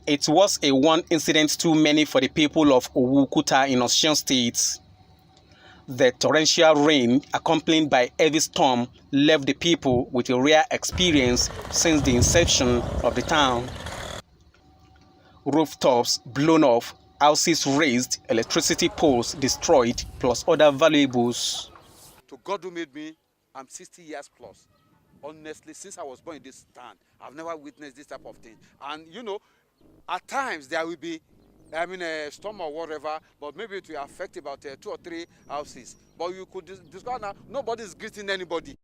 It was a one incident too many for the people of Kuta in Osun State. The torrential rain, accompanied by heavy storm, left the people with a rare experience since the inception of the town. Rooftops blown off, houses razed, electricity poles destroyed, plus other valuables. To God who made me, I'm 60 years plus. Honestly, since I was born in this town, I've never witnessed this type of thing. And you know, at times there will be, a storm or whatever, but maybe it will affect about 2 or 3 houses. But you could discover now, nobody's greeting anybody.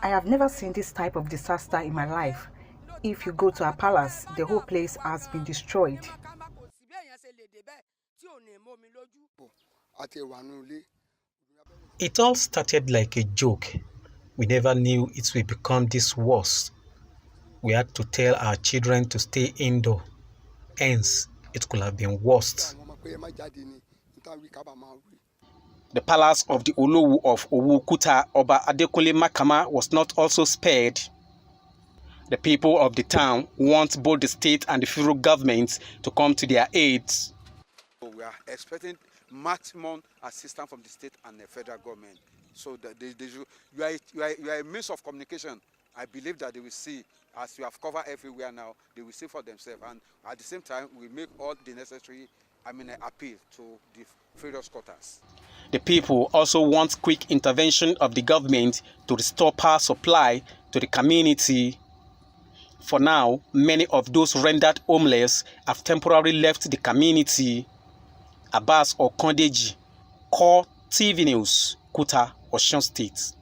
I have never seen this type of disaster in my life. If you go to our palace, the whole place has been destroyed. It all started like a joke. We never knew it would become this worse. We had to tell our children to stay indoor. Hence, it could have been worse. The palace of the Olowu of Kuta, Oba Adekunle Makama, was not also spared. The people of the town want both the state and the federal government to come to their aid. We are expecting maximum assistance from the state and the federal government. So that you are a means of communication. I believe that they will see, as you have covered everywhere now, they will see for themselves. And at the same time, we make all the necessary appeal to the various quarters. The people also want quick intervention of the government to restore power supply to the community. For now, many of those rendered homeless have temporarily left the community. Abbas Okondeji, Core TV News, Kuta, Osun State.